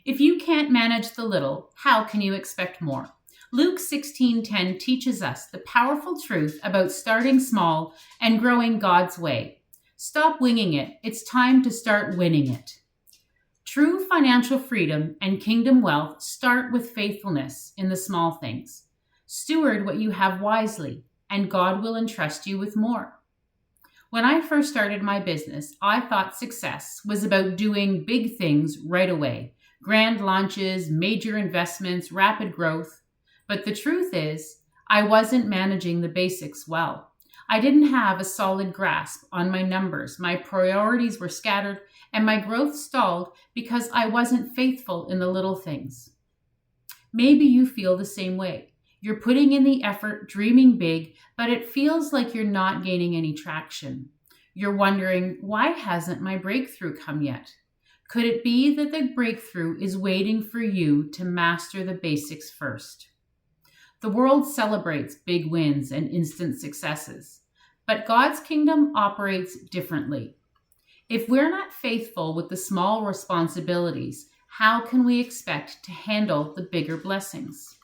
If you can't manage the little, how can you expect more? Luke 16:10 teaches us the powerful truth about starting small and growing God's way. Stop winging it. It's time to start winning it. True financial freedom and kingdom wealth start with faithfulness in the small things. Steward what you have wisely, and God will entrust you with more. When I first started my business, I thought success was about doing big things right away. Grand launches, major investments, rapid growth. But the truth is, I wasn't managing the basics well. I didn't have a solid grasp on my numbers. My priorities were scattered, and my growth stalled because I wasn't faithful in the little things. Maybe you feel the same way. You're putting in the effort, dreaming big, but it feels like you're not gaining any traction. You're wondering, why hasn't my breakthrough come yet? Could it be that the breakthrough is waiting for you to master the basics first? The world celebrates big wins and instant successes, but God's kingdom operates differently. If we're not faithful with the small responsibilities, how can we expect to handle the bigger blessings?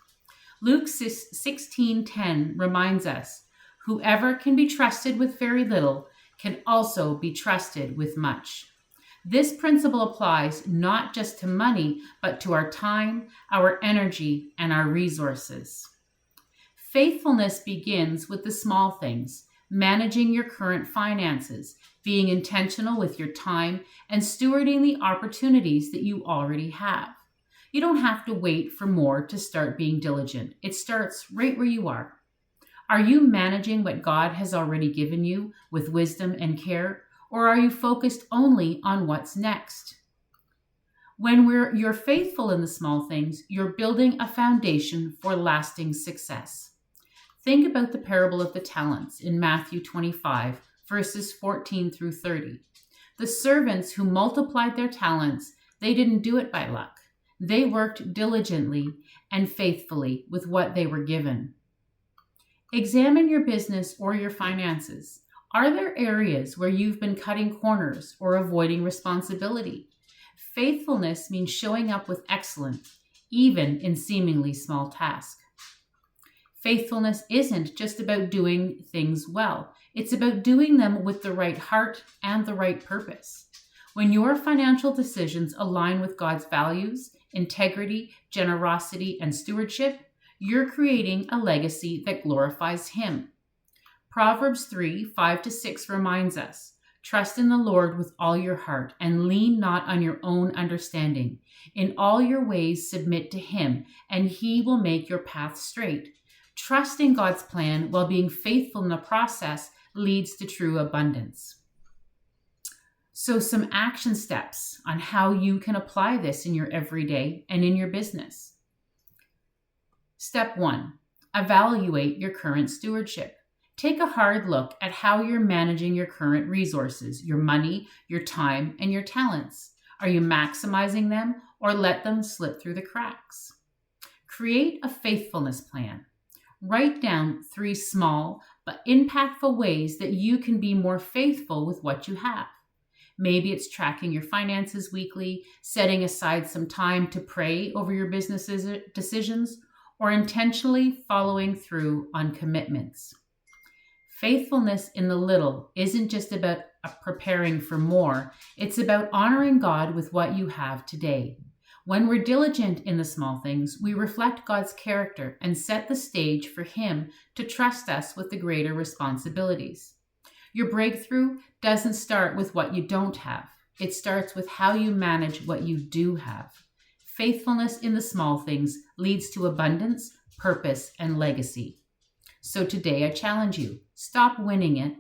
Luke 16:10 reminds us, whoever can be trusted with very little can also be trusted with much. This principle applies not just to money, but to our time, our energy, and our resources. Faithfulness begins with the small things, managing your current finances, being intentional with your time, and stewarding the opportunities that you already have. You don't have to wait for more to start being diligent. It starts right where you are. Are you managing what God has already given you with wisdom and care, or are you focused only on what's next? When you're faithful in the small things, you're building a foundation for lasting success. Think about the parable of the talents in Matthew 25, verses 14 through 30. The servants who multiplied their talents, they didn't do it by luck. They worked diligently and faithfully with what they were given. Examine your business or your finances. Are there areas where you've been cutting corners or avoiding responsibility? Faithfulness means showing up with excellence, even in seemingly small tasks. Faithfulness isn't just about doing things well. It's about doing them with the right heart and the right purpose. When your financial decisions align with God's values, integrity, generosity, and stewardship, you're creating a legacy that glorifies Him. Proverbs 3:5-6 reminds us, trust in the Lord with all your heart and lean not on your own understanding. In all your ways submit to Him, and He will make your path straight. Trusting God's plan while being faithful in the process leads to true abundance. So some action steps on how you can apply this in your everyday and in your business. Step 1, evaluate your current stewardship. Take a hard look at how you're managing your current resources, your money, your time, and your talents. Are you maximizing them or let them slip through the cracks? Create a faithfulness plan. Write down 3 small but impactful ways that you can be more faithful with what you have. Maybe it's tracking your finances weekly, setting aside some time to pray over your business decisions, or intentionally following through on commitments. Faithfulness in the little isn't just about preparing for more. It's about honoring God with what you have today. When we're diligent in the small things, we reflect God's character and set the stage for Him to trust us with the greater responsibilities. Your breakthrough doesn't start with what you don't have. It starts with how you manage what you do have. Faithfulness in the small things leads to abundance, purpose, and legacy. So today I challenge you, stop winging it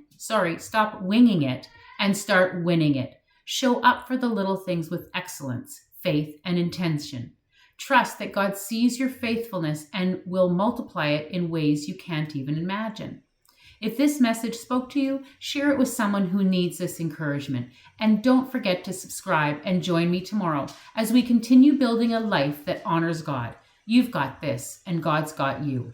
and start winning it. Show up for the little things with excellence, faith, and intention. Trust that God sees your faithfulness and will multiply it in ways you can't even imagine. If this message spoke to you, share it with someone who needs this encouragement. And don't forget to subscribe and join me tomorrow as we continue building a life that honors God. You've got this, and God's got you.